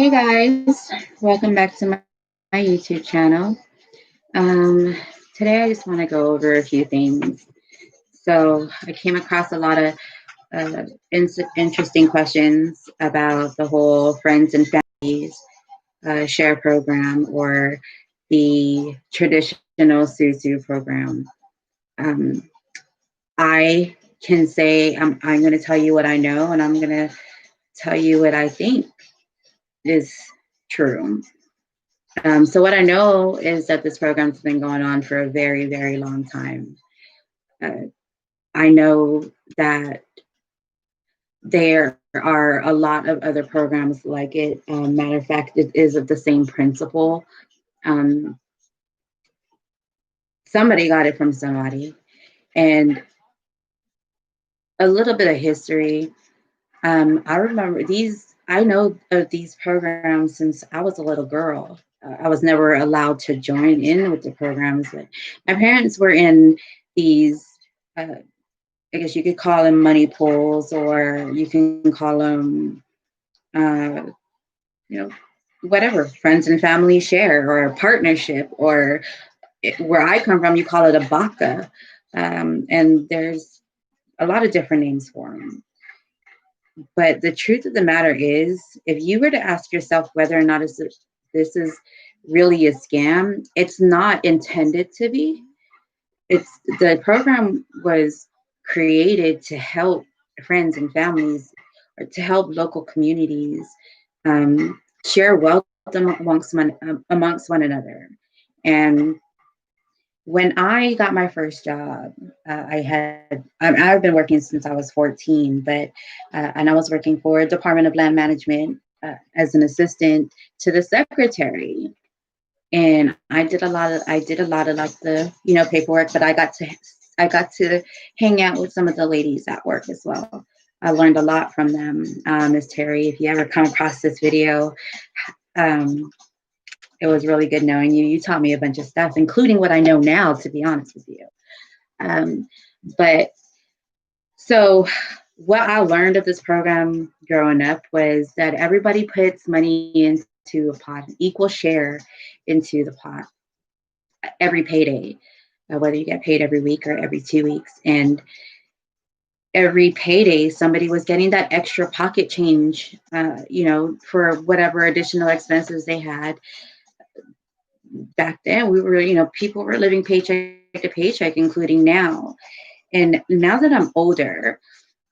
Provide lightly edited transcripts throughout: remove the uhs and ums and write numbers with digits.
Hey guys, welcome back to my YouTube channel. Um, Today I just want to go over a few things. So I came across a lot of interesting questions about the whole friends and families share program or the traditional Susu program. Um, I can say I'm going to tell you what I know, and I'm going to tell you what I think is true. So what I know is that this program's been going on for a very, very long time. Uh, I know that there are a lot of other programs like it. Matter of fact, it is of the same principle. Um, Somebody got it from somebody. And a little bit of history. I remember I know of these programs since I was a little girl. I was never allowed to join in with the programs, but my parents were in these, uh, I guess you could call them money pools, or you can call them, uh, you know, whatever, friends and family share or a partnership, or where I come from, you call it a baka. And there's a lot of different names for them. But the truth of the matter is, if you were to ask yourself whether or not this is really a scam, it's not intended to be. It's The program was created to help friends and families, or to help local communities share wealth amongst one another. And when I got my first job, I've been working since I was 14, but and I was working for Department of Land Management as an assistant to the secretary. And I did a lot of like the paperwork, but I got to hang out with some of the ladies at work as well. I learned a lot from them. Miss Terry, if you ever come across this video, um, it was really good knowing you. You taught me a bunch of stuff, including what I know now, to be honest with you. Um, but so what I learned of this program growing up was that everybody puts money into a pot, equal share into the pot every payday, whether you get paid every week or every 2 weeks. And every payday, somebody was getting that extra pocket change, for whatever additional expenses they had. Back then, people were living paycheck to paycheck, including now. And now that I'm older,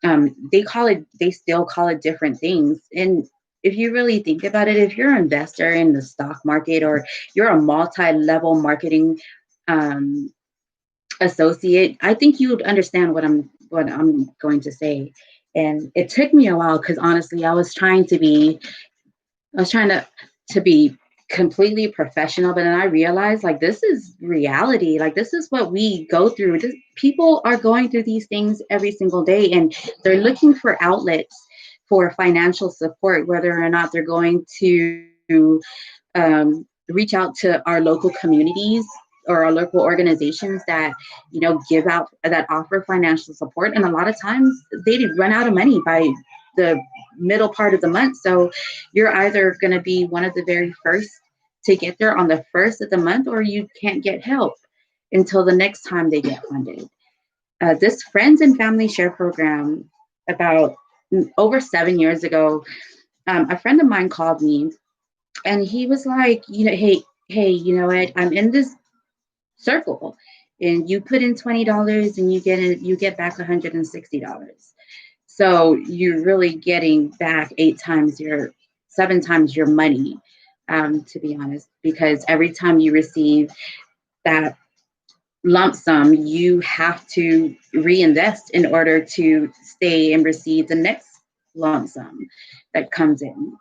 they still call it different things. And if you really think about it, if you're an investor in the stock market, or you're a multi-level marketing um, associate, I think you would understand what I'm going to say. And it took me a while, because honestly, I was trying to be completely professional, but then I realized, like, this is reality. Like, this is what we go through. People are going through these things every single day, and they're looking for outlets for financial support, whether or not they're going to reach out to our local communities or our local organizations that give out, that offer financial support. And a lot of times they run out of money by the middle part of the month. So you're either going to be one of the very first to get there on the first of the month, or you can't get help until the next time they get funded. This friends and family share program, about over 7 years ago, a friend of mine called me, and he was like, hey, you know what? I'm in this circle, and you put in $20 and you get back $160. So you're really getting back 7 times your money, to be honest, because every time you receive that lump sum, you have to reinvest in order to stay and receive the next lump sum that comes in.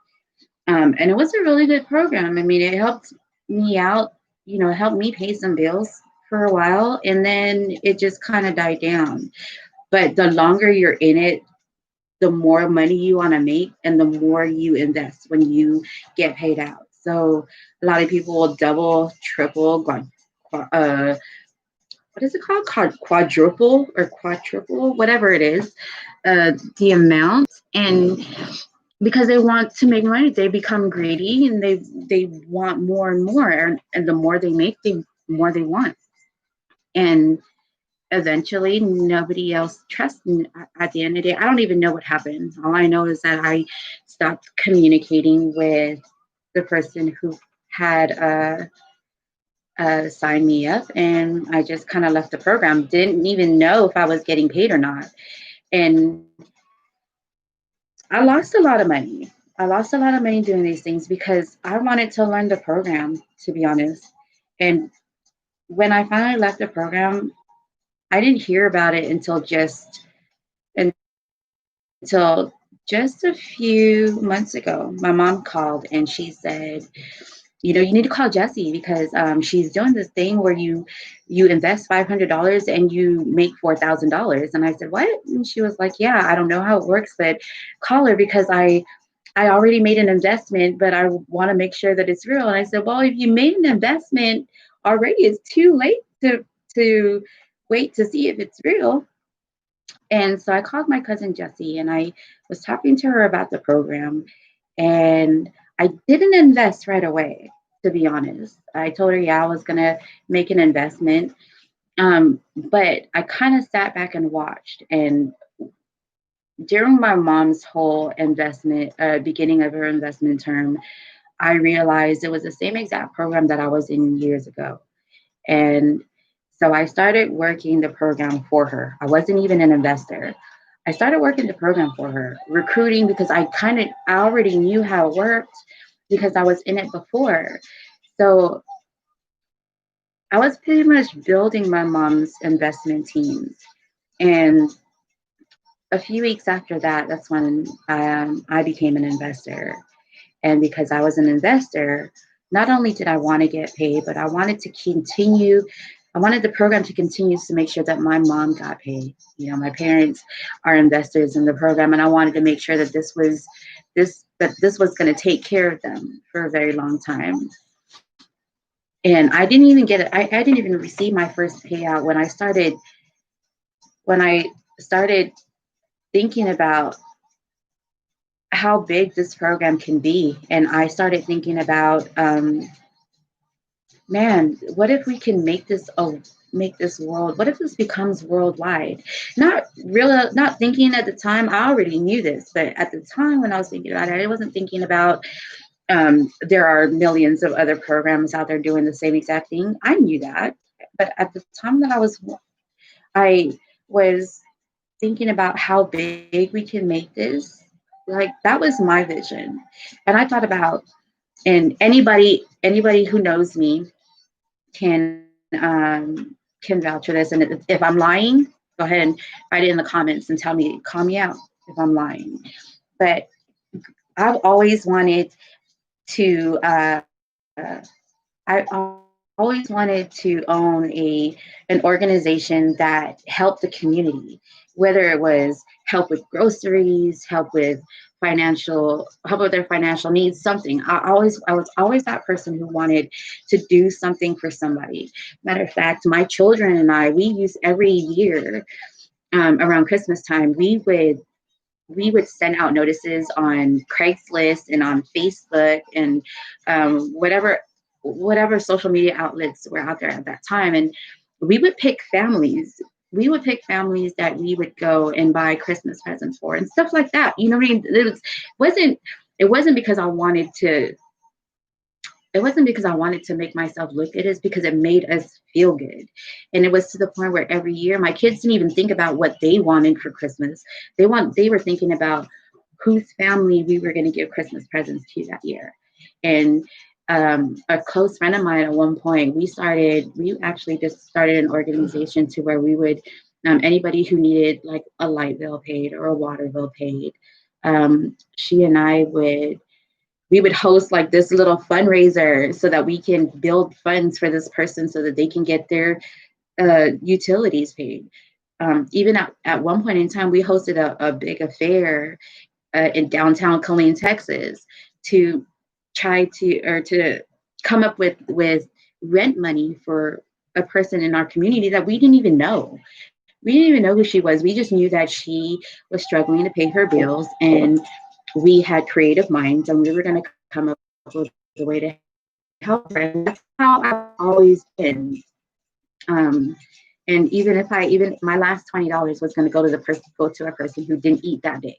And it was a really good program. I mean, it helped me out, helped me pay some bills for a while, and then it just kind of died down. But the longer you're in it, the more money you want to make, and the more you invest when you get paid out. So a lot of people will double, triple, what is it called? Quadruple or quadruple, whatever it is, the amount. And because they want to make money. They become greedy and they want more and more, and the more they make, the more they want. And eventually nobody else trusts me. At the end of the day, I don't even know what happened. All I know is that I stopped communicating with the person who had signed me up, and I just kind of left the program. Didn't even know if I was getting paid or not. And I lost a lot of money. I lost a lot of money doing these things because I wanted to learn the program, to be honest. And when I finally left the program, I didn't hear about it until just a few months ago. My mom called and she said, you need to call Jessie because she's doing this thing where you invest $500 and you make $4,000. And I said, what? And she was like, yeah, I don't know how it works, but call her because I already made an investment, but I want to make sure that it's real. And I said, well, if you made an investment already, it's too late to wait to see if it's real. And so I called my cousin Jessie and I was talking to her about the program. And I didn't invest right away, to be honest. I told her, yeah, I was going to make an investment. But I kind of sat back and watched. And during my mom's whole investment, beginning of her investment term, I realized it was the same exact program that I was in years ago. And so I started working the program for her. I wasn't even an investor. I started working the program for her, recruiting because I already knew how it worked because I was in it before. So I was pretty much building my mom's investment teams. And a few weeks after that, that's when I became an investor. And because I was an investor, not only did I want to get paid, but I wanted to continue. I wanted the program to continue to make sure that my mom got paid. My parents are investors in the program, and I wanted to make sure that this was going to take care of them for a very long time. And I didn't even get it. I didn't even receive my first payout when I started thinking about how big this program can be. And I started thinking about, man, what if we can make this world? What if this becomes worldwide? Not thinking at the time. I already knew this, but at the time when I was thinking about it, I wasn't thinking about there are millions of other programs out there doing the same exact thing. I knew that, but at the time that I was thinking about how big we can make this. Like that was my vision, and I thought about, and anybody who knows me can can vouch for this. And if I'm lying, go ahead and write it in the comments and call me out if I'm lying. But I've always wanted to. I always wanted to own an organization that helped the community, whether it was help with groceries, help with their financial needs, something. I was always that person who wanted to do something for somebody. Matter of fact, my children and I, we use every year around Christmas time, we would send out notices on Craigslist and on Facebook and whatever social media outlets were out there at that time. And we would pick families. We would pick families that we would go and buy Christmas presents for and stuff like that. You know what I mean? Wasn't it wasn't because I wanted to it wasn't because I wanted to make myself look good. It's because it made us feel good. And it was to the point where every year my kids didn't even think about what they wanted for Christmas. They were thinking about whose family we were going to give Christmas presents to that year. And a close friend of mine at one point, we actually just started an organization to where we would, anybody who needed like a light bill paid or a water bill paid, she and I we would host like this little fundraiser so that we can build funds for this person so that they can get their utilities paid. Even at one point in time, we hosted a big affair in downtown Killeen, Texas, to to come up with rent money for a person in our community that we didn't even know. We didn't even know who she was. We just knew that she was struggling to pay her bills, and we had creative minds and we were going to come up with a way to help her. And that's how I've always been. Um, and even my last $20 was going to go to a person who didn't eat that day.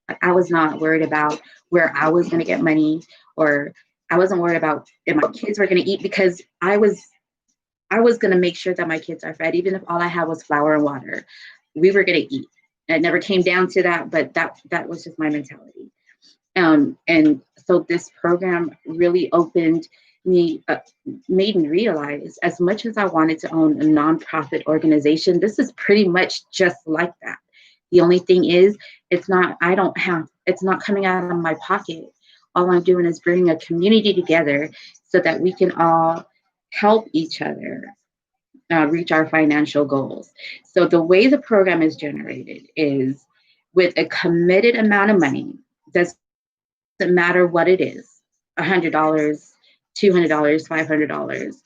Like, I was not worried about where I was going to get money, or I wasn't worried about if my kids were going to eat, because I was going to make sure that my kids are fed, even if all I had was flour and water. We were going to eat. It never came down to that, but that was just my mentality. And so this program really opened me, made me realize, as much as I wanted to own a nonprofit organization, this is pretty much just like that. The only thing is, it's not coming out of my pocket. All I'm doing is bringing a community together so that we can all help each other reach our financial goals. So the way the program is generated is with a committed amount of money. Doesn't matter what it is, $100, $200, $500.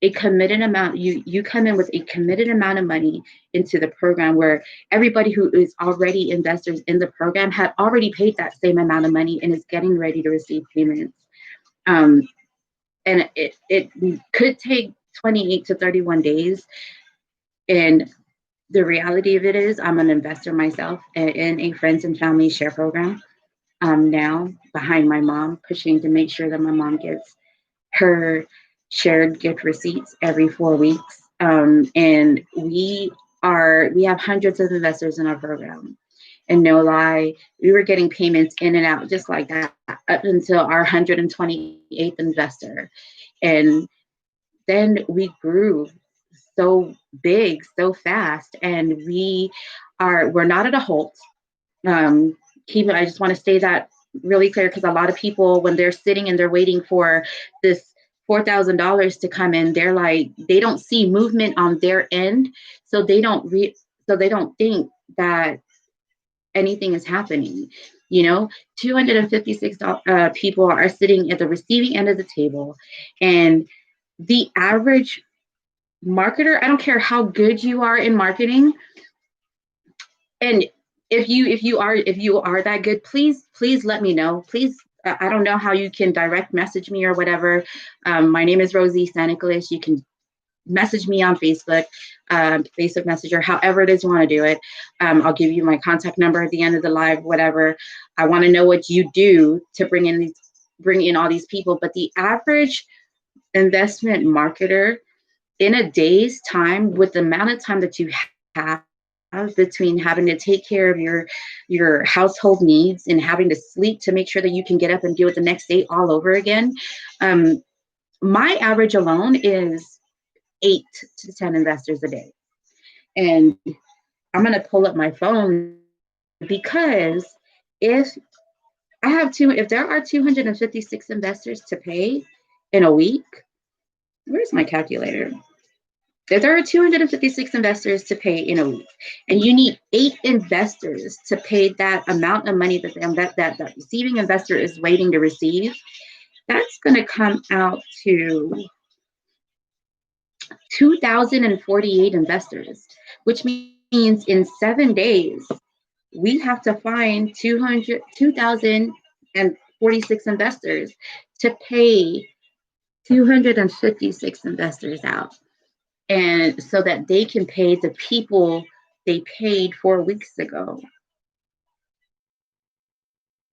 A committed amount, you come in with a committed amount of money into the program, where everybody who is already investors in the program have already paid that same amount of money and is getting ready to receive payments. And it could take 28 to 31 days. And the reality of it is, I'm an investor myself in a friends and family share program. Now, behind my mom, pushing to make sure that my mom gets her shared gift receipts every 4 weeks. And we have hundreds of investors in our program. And no lie, we were getting payments in and out just like that up until our 128th investor. And then we grew so big, so fast, and we're not at a halt. I just want to say that really clear, because a lot of people, when they're sitting and they're waiting for this $4,000 to come in, they're like, they don't see movement on their end, so they don't think that anything is happening. 256 people are sitting at the receiving end of the table, and the average marketer, I don't care how good you are in marketing, and if you are that good, please let me know. Please, I don't know how you can direct message me or whatever. My name is Rosie San Nicolas. You can message me on Facebook, Facebook Messenger, however it is you want to do it. I'll give you my contact number at the end of the live, whatever. I want to know what you do to bring in all these people. But the average investment marketer, in a day's time, with the amount of time that you have between having to take care of your household needs and having to sleep to make sure that you can get up and do it the next day all over again, my average alone is 8 to 10 investors a day. And I'm going to pull up my phone, because if there are 256 investors to pay in a week, where's my calculator? If there are 256 investors to pay in a week, and you need 8 investors to pay that amount of money that receiving investor is waiting to receive, that's going to come out to 2,048 investors, which means in 7 days, we have to find 2,046 investors to pay 256 investors out. And so that they can pay the people they paid 4 weeks ago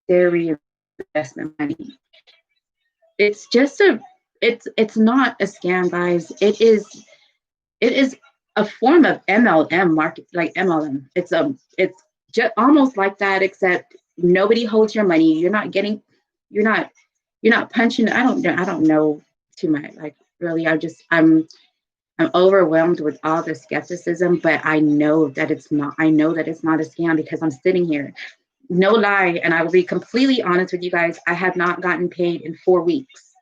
their reinvestment money. It's not a scam, guys. It is a form of MLM market, like MLM. It's just almost like that, except nobody holds your money. You're not punching. I don't know too much. Like, really, I'm overwhelmed with all the skepticism, but I know that it's not a scam, because I'm sitting here. No lie, and I will be completely honest with you guys, I have not gotten paid in 4 weeks.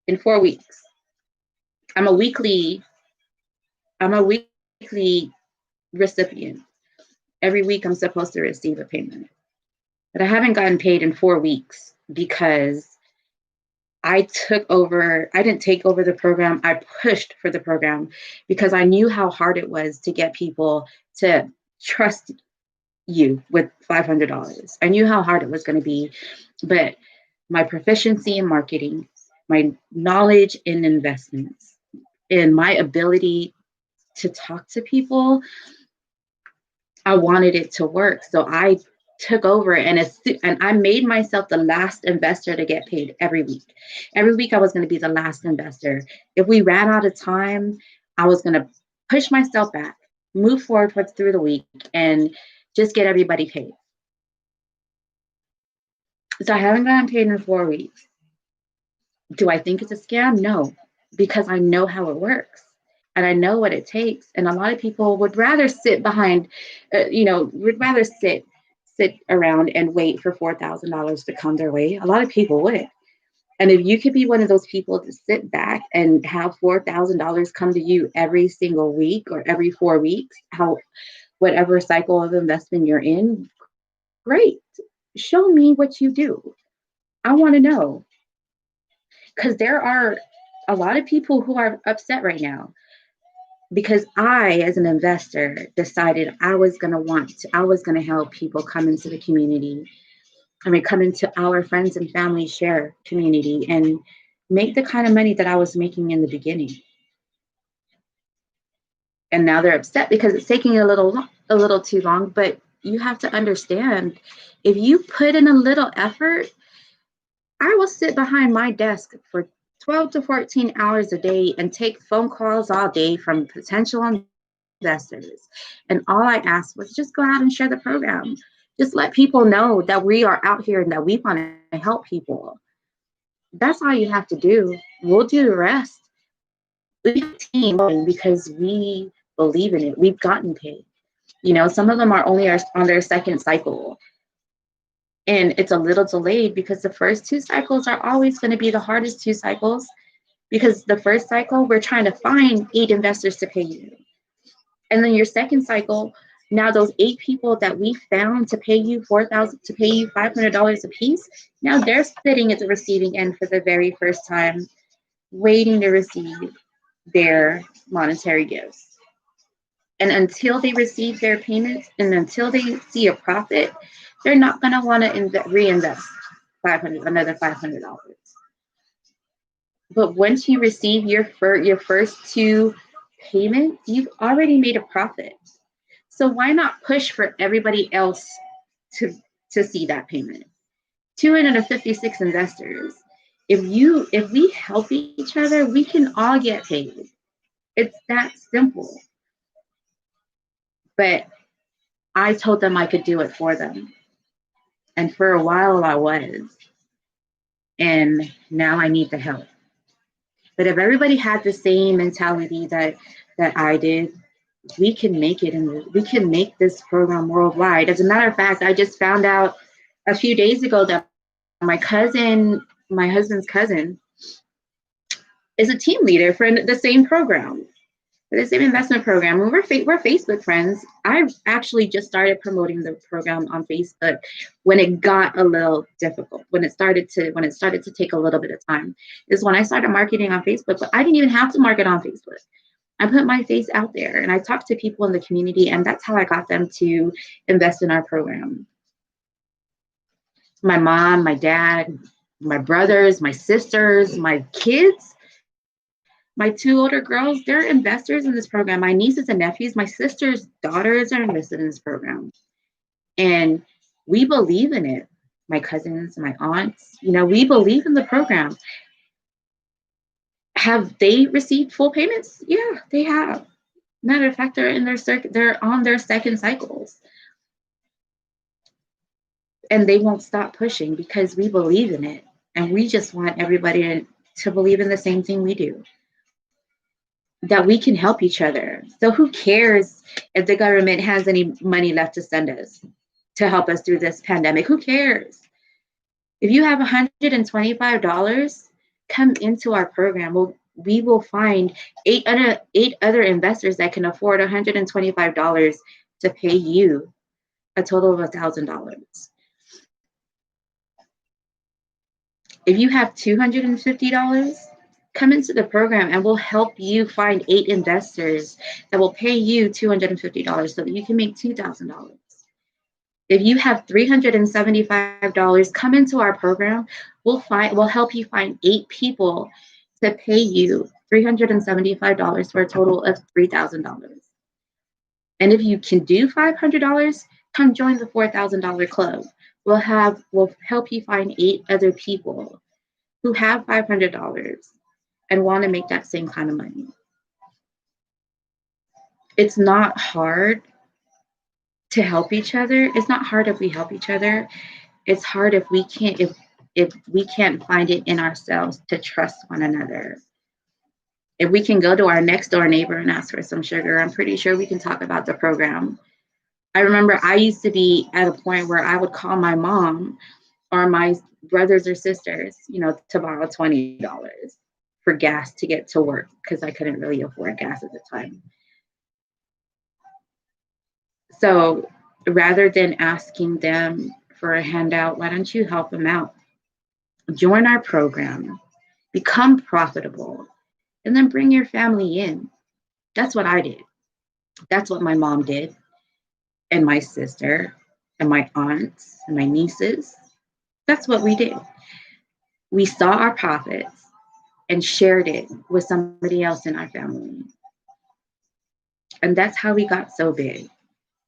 In 4 weeks. I'm a weekly recipient. Every week I'm supposed to receive a payment. But I haven't gotten paid in 4 weeks because I didn't take over the program. I pushed for the program because I knew how hard it was to get people to trust you with $500. I knew how hard it was going to be, but my proficiency in marketing, my knowledge in investments, and my ability to talk to people, I wanted it to work. So I took over and I made myself the last investor to get paid every week. Every week I was going to be the last investor. If we ran out of time, I was going to push myself back, move forward through the week, and just get everybody paid. So I haven't gotten paid in 4 weeks. Do I think it's a scam? No, because I know how it works and I know what it takes. And a lot of people would rather sit behind, would rather sit around and wait for $4,000 to come their way. A lot of people would. And if you could be one of those people to sit back and have $4,000 come to you every single week or every 4 weeks, whatever cycle of investment you're in, great. Show me what you do. I want to know. Because there are a lot of people who are upset right now because I, as an investor, decided I was going to help people come into the community. I mean, come into our friends and family share community and make the kind of money that I was making in the beginning. And now they're upset because it's taking a little too long. But you have to understand, if you put in a little effort, I will sit behind my desk for 12 to 14 hours a day and take phone calls all day from potential investors. And all I asked was just go out and share the program. Just let people know that we are out here and that we want to help people. That's all you have to do. We'll do the rest. We have a team because we believe in it. We've gotten paid. Some of them are only on their second cycle. And it's a little delayed because the first 2 cycles are always going to be the hardest 2 cycles, because the first cycle, we're trying to find 8 investors to pay you. And then your second cycle, now those 8 people that we found to pay you $500 a piece, now they're sitting at the receiving end for the very first time, waiting to receive their monetary gifts. And until they receive their payments and until they see a profit, they're not going to want to reinvest another $500. But once you receive your first 2 payments, you've already made a profit. So why not push for everybody else to see that payment? 256 investors. If we help each other, we can all get paid. It's that simple. But I told them I could do it for them. And for a while I was. And now I need the help. But if everybody had the same mentality that I did, we can make it, and we can make this program worldwide. As a matter of fact, I just found out a few days ago that my husband's cousin, is a team leader for the same program, for the same investment program. And we're Facebook friends. I actually just started promoting the program on Facebook when it got a little difficult, when it started to take a little bit of time, is when I started marketing on Facebook. But I didn't even have to market on Facebook. I put my face out there and I talked to people in the community, and that's how I got them to invest in our program. My mom, my dad, my brothers, my sisters, my kids, my 2 older girls, they're investors in this program. My nieces and nephews, my sister's daughters are invested in this program. And we believe in it. My cousins, my aunts, we believe in the program. Have they received full payments? Yeah, they have. Matter of fact, they're on their second cycles. And they won't stop pushing because we believe in it. And we just want everybody to believe in the same thing we do, that we can help each other. So who cares if the government has any money left to send us to help us through this pandemic? Who cares? If you have $125, come into our program. We will find 8 other investors that can afford $125 to pay you a total of $1,000. If you have $250, come into the program and we'll help you find 8 investors that will pay you $250 so that you can make $2,000. If you have $375, come into our program. We'll help you find 8 people to pay you $375 for a total of $3,000. And if you can do $500, come join the $4,000 club. We'll help you find 8 other people who have $500 and want to make that same kind of money. It's not hard to help each other. It's not hard if we help each other. It's hard if we can't find it in ourselves to trust one another. If we can go to our next door neighbor and ask for some sugar, I'm pretty sure we can talk about the program. I remember I used to be at a point where I would call my mom or my brothers or sisters, to borrow $20 for gas to get to work because I couldn't really afford gas at the time. So rather than asking them for a handout, why don't you help them out? Join our program, become profitable, and then bring your family in. That's what I did. That's what my mom did, and my sister, and my aunts, and my nieces. That's what we did. We saw our profits and shared it with somebody else in our family. And that's how we got so big.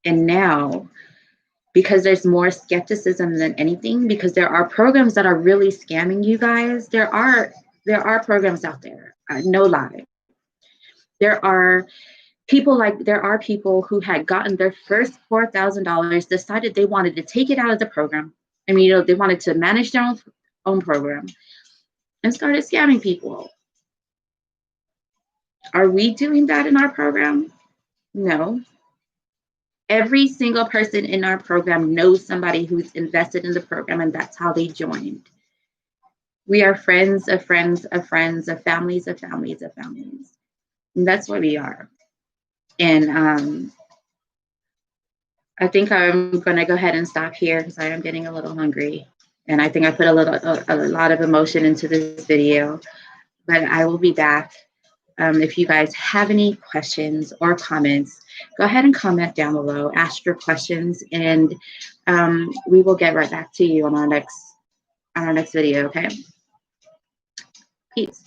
And now, because there's more skepticism than anything, because there are programs that are really scamming you guys. There are programs out there, no lie. There are people who had gotten their first $4,000, decided they wanted to take it out of the program. I mean, they wanted to manage their own program and started scamming people. Are we doing that in our program? No. Every single person in our program knows somebody who's invested in the program, and that's how they joined. We are friends of friends of friends of families of families of families. And that's what we are. And I think I'm going to go ahead and stop here because I am getting a little hungry. And I think I put a lot of emotion into this video. But I will be back. If you guys have any questions or comments, go ahead and comment down below, ask your questions, and we will get right back to you on our next video, okay? Peace.